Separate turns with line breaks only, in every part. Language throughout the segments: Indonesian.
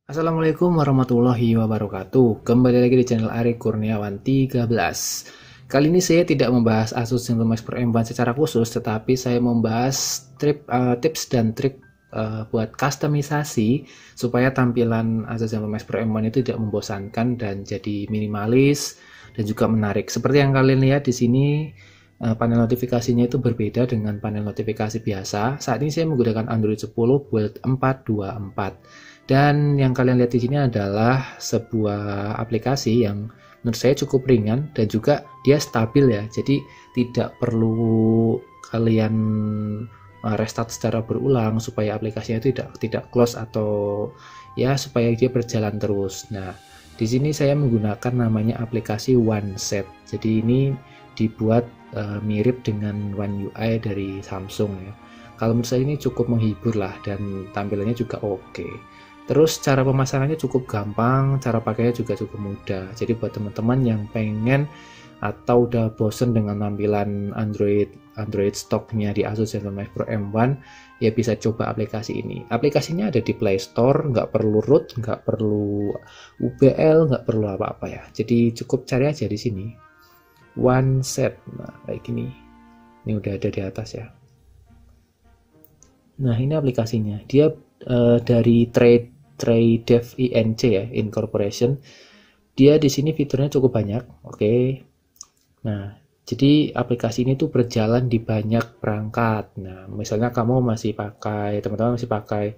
Assalamualaikum warahmatullahi wabarakatuh. Kembali lagi di channel Ari Kurniawan 13. Kali ini saya tidak membahas Asus ZenBook Pro M1 secara khusus, tetapi saya membahas tips dan trik buat kustomisasi supaya tampilan Asus ZenBook Pro M1 itu tidak membosankan dan jadi minimalis dan juga menarik. Seperti yang kalian lihat di sini, panel notifikasinya itu berbeda dengan panel notifikasi biasa. Saat ini saya menggunakan Android 10 build 424. Dan yang kalian lihat di sini adalah sebuah aplikasi yang menurut saya cukup ringan dan juga dia stabil ya. Jadi tidak perlu kalian restart secara berulang supaya aplikasinya tidak close atau ya supaya dia berjalan terus. Nah, di sini saya menggunakan namanya aplikasi OneSet. Jadi ini dibuat mirip dengan One UI dari Samsung ya. Kalau menurut saya ini cukup menghibur lah dan tampilannya juga oke. Terus cara pemasangannya cukup gampang, cara pakainya juga cukup mudah. Jadi buat teman-teman yang pengen atau udah bosen dengan tampilan Android stoknya di Asus ZenBook Pro M1, ya bisa coba aplikasi ini. Aplikasinya ada di Play Store, nggak perlu root, nggak perlu UBL, nggak perlu apa-apa ya. Jadi cukup cari aja di sini. OneSet, nah kayak gini. Ini udah ada di atas ya. Nah ini aplikasinya. Dia dari Tradev Inc ya, Incorporation. Dia di sini fiturnya cukup banyak, oke. Nah, jadi aplikasi ini tuh berjalan di banyak perangkat. Nah, misalnya teman-teman masih pakai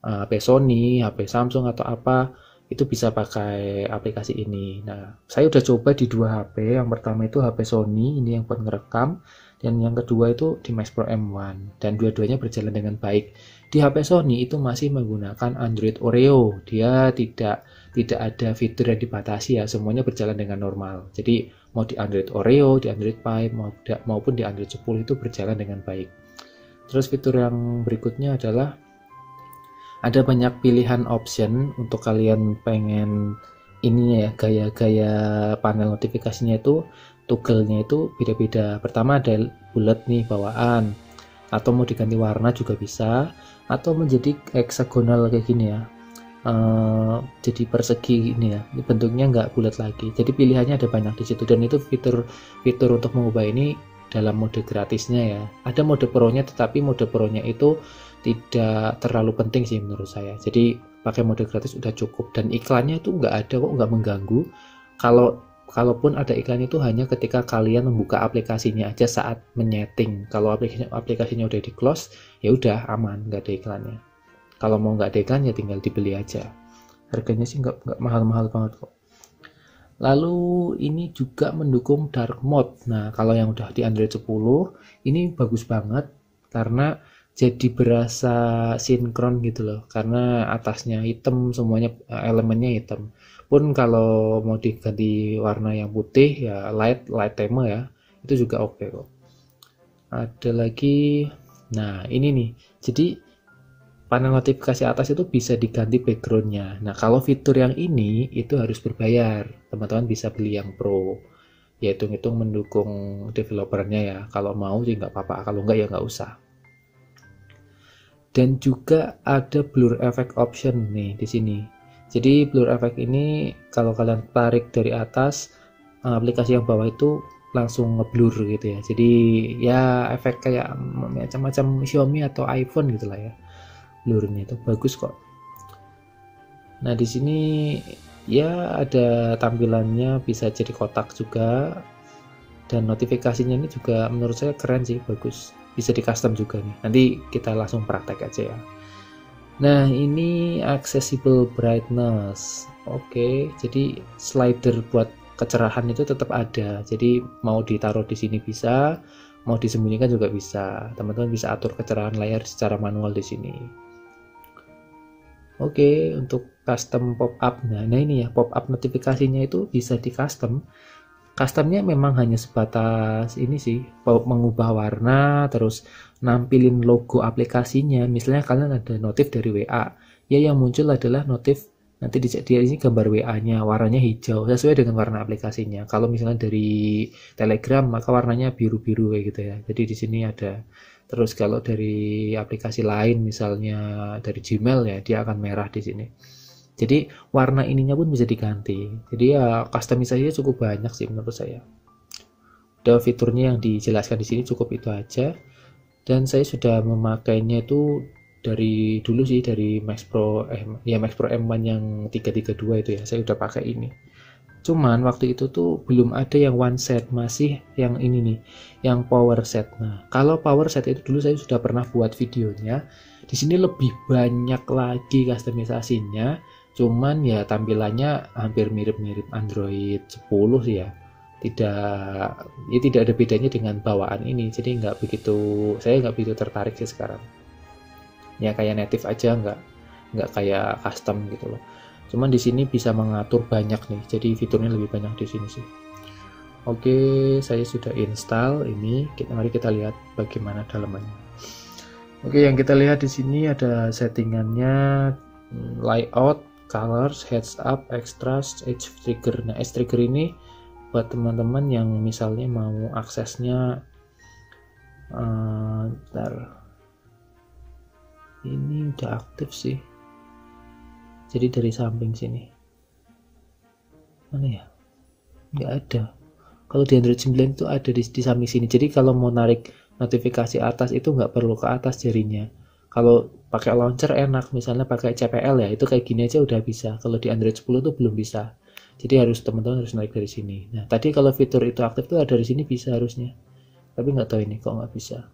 HP Sony, HP Samsung atau apa, itu bisa pakai aplikasi ini. Nah, saya udah coba di dua HP. Yang pertama itu HP Sony, ini yang buat ngerekam, dan yang kedua itu di Max Pro M1, dan dua-duanya berjalan dengan baik. Di HP Sony itu masih menggunakan Android Oreo, dia tidak ada fitur yang dibatasi ya, semuanya berjalan dengan normal. Jadi mau di Android Oreo, di Android Pie maupun di Android 10 itu berjalan dengan baik. Terus fitur yang berikutnya adalah ada banyak pilihan option untuk kalian pengen ininya ya, gaya-gaya panel notifikasinya itu, toggle-nya itu beda-beda. Pertama ada bulat nih bawaan, atau mau diganti warna juga bisa, atau menjadi hexagonal kayak gini ya, jadi persegi ini ya, ini bentuknya nggak bulat lagi. Jadi pilihannya ada banyak di situ, dan itu fitur untuk mengubah ini dalam mode gratisnya ya. Ada mode pro-nya, tetapi mode pro-nya itu tidak terlalu penting sih menurut saya. Jadi pakai mode gratis udah cukup, dan iklannya itu nggak ada kok, nggak mengganggu. Kalaupun ada iklan itu hanya ketika kalian membuka aplikasinya aja saat menyeting. Kalau aplikasinya udah di close, ya udah aman, nggak ada iklannya. Kalau mau nggak ada iklan ya tinggal dibeli aja. Harganya sih nggak mahal-mahal banget kok. Lalu ini juga mendukung dark mode. Nah, kalau yang udah di Android 10 ini bagus banget karena jadi berasa sinkron gitu loh, karena atasnya hitam, semuanya elemennya hitam. Pun kalau mau diganti warna yang putih ya light theme ya, itu juga oke kok. Ada lagi, nah ini nih, jadi panel notifikasi atas itu bisa diganti backgroundnya. Nah, kalau fitur yang ini itu harus berbayar. Teman-teman bisa beli yang pro, ya hitung-hitung mendukung developernya ya. Kalau mau sih nggak apa-apa, kalau nggak ya nggak usah. Dan juga ada blur effect option nih di sini. Jadi blur effect ini kalau kalian tarik dari atas, aplikasi yang bawah itu langsung ngeblur gitu ya. Jadi ya efek kayak macam-macam Xiaomi atau iPhone gitulah ya. Blurnya itu bagus kok. Nah, di sini ya ada tampilannya bisa jadi kotak juga, dan notifikasinya ini juga menurut saya keren sih, bagus. Bisa di custom juga nih. Nanti kita langsung praktek aja ya. Nah, ini accessible brightness. Oke, jadi slider buat kecerahan itu tetap ada. Jadi mau ditaruh di sini bisa, mau disembunyikan juga bisa. Teman-teman bisa atur kecerahan layar secara manual di sini. Oke, untuk custom pop-up. Nah, ini ya, pop-up notifikasinya itu bisa di custom. Customnya memang hanya sebatas ini sih, mengubah warna, terus nampilin logo aplikasinya. Misalnya kalian ada notif dari WA, ya yang muncul adalah notif, nanti di ini gambar WA-nya, warnanya hijau, sesuai dengan warna aplikasinya. Kalau misalnya dari Telegram, maka warnanya biru-biru kayak gitu ya. Jadi di sini ada. Terus kalau dari aplikasi lain, misalnya dari Gmail ya, dia akan merah di sini. Jadi warna ininya pun bisa diganti. Jadi ya customisasinya cukup banyak sih menurut saya. Udah, fiturnya yang dijelaskan di sini cukup itu aja. Dan saya sudah memakainya itu dari dulu sih, dari Max Pro M1 yang 332 itu ya. Saya udah pakai ini. Cuman waktu itu tuh belum ada yang one set, masih yang ini nih, yang power set. Nah, kalau power set itu dulu saya sudah pernah buat videonya. Di sini lebih banyak lagi customisasinya. Cuman ya tampilannya hampir mirip-mirip Android 10 sih ya. Tidak ada bedanya dengan bawaan ini. Jadi saya nggak begitu tertarik sih sekarang. Ya kayak native aja, nggak kayak custom gitu loh. Cuman di sini bisa mengatur banyak nih, jadi fiturnya lebih banyak di sini sih. Oke, saya sudah install ini. Mari kita lihat bagaimana dalamannya. Oke, yang kita lihat di sini ada settingannya, layout, colors, heads up, extras, edge trigger. Nah, edge trigger ini buat teman-teman yang misalnya mau aksesnya, bentar. Ini udah aktif sih. Jadi dari samping sini. Mana ya? Nggak ada. Kalau di Android 9 itu ada di samping sini. Jadi kalau mau narik notifikasi atas itu nggak perlu ke atas jarinya. Kalau pakai launcher enak, misalnya pakai CPL ya, itu kayak gini aja udah bisa. Kalau di Android 10 tuh belum bisa. Jadi teman-teman harus narik dari sini. Nah, tadi kalau fitur itu aktif tuh ada dari sini bisa harusnya. Tapi nggak tahu ini kok nggak bisa.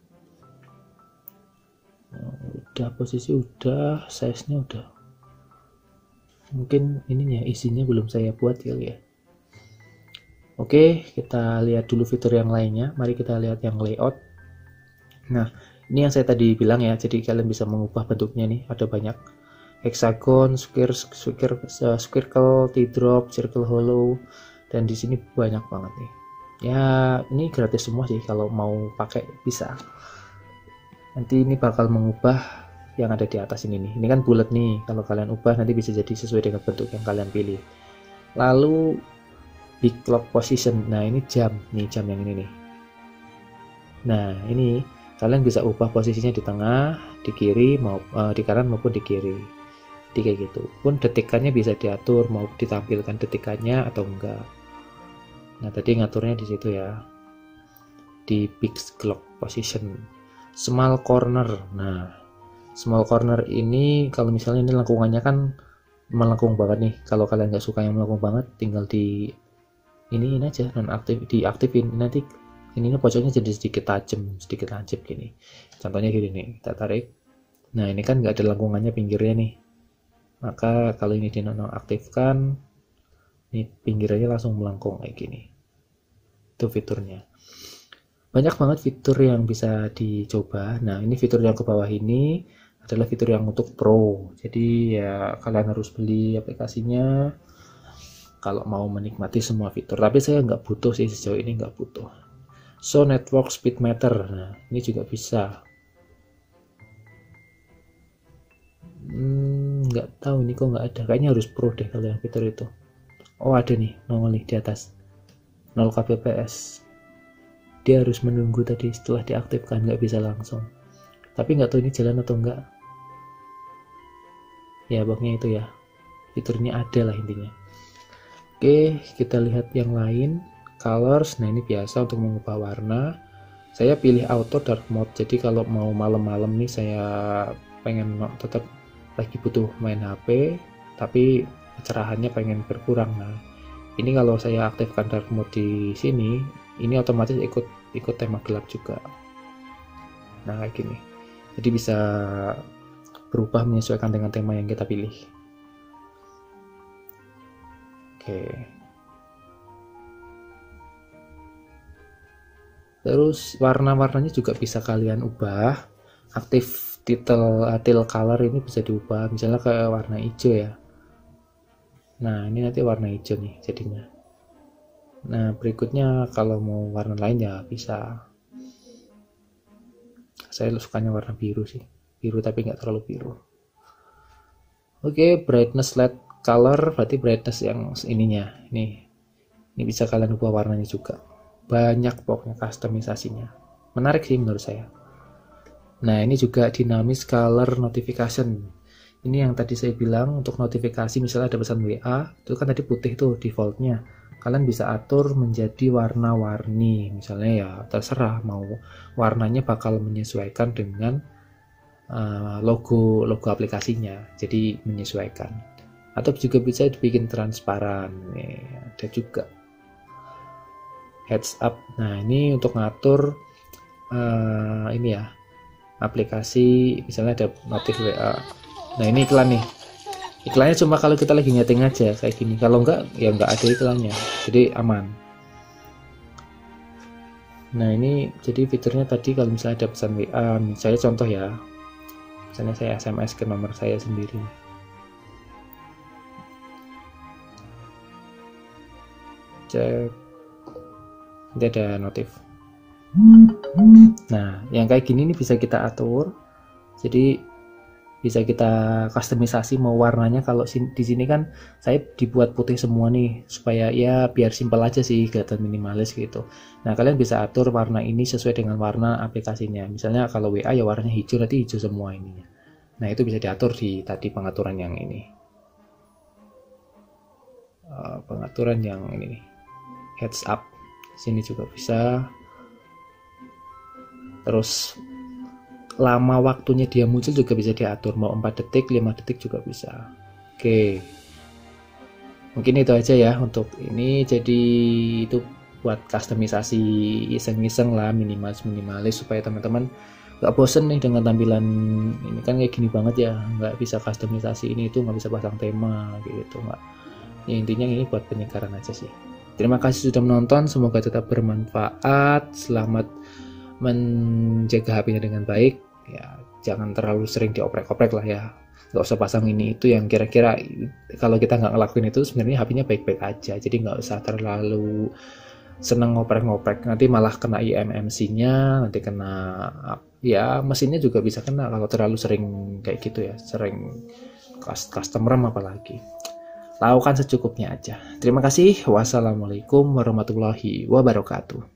Udah, posisi udah, size-nya udah. Mungkin ininya isinya belum saya buat ya. Oke, kita lihat dulu fitur yang lainnya. Mari kita lihat yang layout. Nah, ini yang saya tadi bilang ya. Jadi kalian bisa mengubah bentuknya nih. Ada banyak hexagon, squircle, teardrop, circle hollow, dan di sini banyak banget nih. Ya, ini gratis semua sih. Kalau mau pakai bisa. Nanti ini bakal mengubah yang ada di atas ini nih. Ini kan bulat nih. Kalau kalian ubah nanti bisa jadi sesuai dengan bentuk yang kalian pilih. Lalu big clock position. Nah, ini jam yang ini nih. Nah, ini kalian bisa ubah posisinya di tengah, di kiri, di kanan maupun di kiri. Jadi kayak gitu. Pun detikannya bisa diatur, mau ditampilkan detikannya atau enggak. Nah, tadi ngaturnya di situ ya. Di big clock position. Small corner. Nah, small corner ini kalau misalnya ini lengkungannya kan melengkung banget nih. Kalau kalian nggak suka yang melengkung banget, tinggal di ini aja, diaktifin. Nanti ini pojoknya jadi sedikit tajam gini. Contohnya gini nih, kita tarik. Nah, ini kan nggak ada lengkungannya pinggirnya nih. Maka kalau ini dinonaktifkan, ini pinggirnya langsung melengkung kayak gini. Itu fiturnya. Banyak banget fitur yang bisa dicoba. Nah, ini fitur yang ke bawah ini adalah fitur yang untuk pro. Jadi ya kalian harus beli aplikasinya kalau mau menikmati semua fitur. Tapi saya nggak butuh sih, sejauh ini nggak butuh. So network speed meter. Nah, ini juga bisa. Nggak tahu ini kok nggak ada. Kayaknya harus pro deh kalau yang fitur itu. Oh, ada nih, nongol nih di atas. 0 kbps. Dia harus menunggu tadi setelah diaktifkan, nggak bisa langsung. Tapi nggak tahu ini jalan atau enggak. Ya, pokoknya itu ya. Fiturnya ada lah intinya. Oke, kita lihat yang lain. Colors. Nah, ini biasa untuk mengubah warna. Saya pilih auto dark mode. Jadi kalau mau malam-malam nih saya pengen tetap lagi butuh main HP, tapi kecerahannya pengen berkurang. Nah, ini kalau saya aktifkan dark mode di sini, ini otomatis ikut tema gelap juga. Nah, kayak gini. Jadi bisa berubah menyesuaikan dengan tema yang kita pilih. Oke. Terus warna-warnanya juga bisa kalian ubah. Aktif title color ini bisa diubah, misalnya ke warna hijau ya. Nah, ini nanti warna hijau nih jadinya. Nah, berikutnya kalau mau warna lain ya bisa. Saya sukanya warna biru sih. Biru tapi nggak terlalu biru. Oke, brightness LED color berarti brightness yang ininya. Ini bisa kalian ubah warnanya juga. Banyak pokoknya customisasinya. Menarik sih menurut saya. Nah, ini juga dynamic color notification. Ini yang tadi saya bilang untuk notifikasi, misalnya ada pesan WA, itu kan tadi putih tuh defaultnya. Kalian bisa atur menjadi warna-warni, misalnya ya terserah mau warnanya bakal menyesuaikan dengan logo aplikasinya, jadi menyesuaikan. Atau juga bisa dibikin transparan, nih ada juga heads up. Nah ini untuk ngatur ini ya, aplikasi misalnya ada notif WA. Nah ini iklan nih, iklannya cuma kalau kita lagi nyeting aja kayak gini, kalau enggak ya enggak ada iklannya, jadi aman. Nah ini jadi fiturnya tadi kalau misalnya ada pesan WA, misalnya contoh ya, misalnya saya SMS ke nomor saya sendiri, cek, nanti ada notif. Nah yang kayak gini nih bisa kita atur, jadi bisa kita kustomisasi mau warnanya. Kalau di sini kan saya dibuat putih semua nih supaya ya biar simpel aja sih, kelihatan minimalis gitu. Nah kalian bisa atur warna ini sesuai dengan warna aplikasinya. Misalnya kalau WA ya warnanya hijau, nanti hijau semua ininya. Nah itu bisa diatur di tadi pengaturan yang ini, pengaturan yang ini nih, heads up. Sini juga bisa. Terus lama waktunya dia muncul juga bisa diatur, mau 4 detik 5 detik juga bisa. Oke, mungkin itu aja ya untuk ini. Jadi itu buat kustomisasi iseng-iseng lah, minimalis supaya teman-teman gak bosen nih dengan tampilan ini. Kan kayak gini banget ya, nggak bisa kustomisasi ini itu, nggak bisa pasang tema gitu, nggak ya. Intinya ini buat penyegaran aja sih. Terima kasih sudah menonton, semoga tetap bermanfaat. Selamat menjaga HP-nya dengan baik ya, jangan terlalu sering dioprek-oprek lah ya, nggak usah pasang ini itu yang kira-kira kalau kita nggak ngelakuin itu sebenarnya HP-nya baik-baik aja. Jadi nggak usah terlalu seneng ngoprek-ngoprek, nanti malah kena eMMC-nya, nanti kena ya mesinnya juga bisa kena kalau terlalu sering kayak gitu ya, sering custom RAM apalagi. Lakukan secukupnya aja. Terima kasih. Wassalamualaikum warahmatullahi wabarakatuh.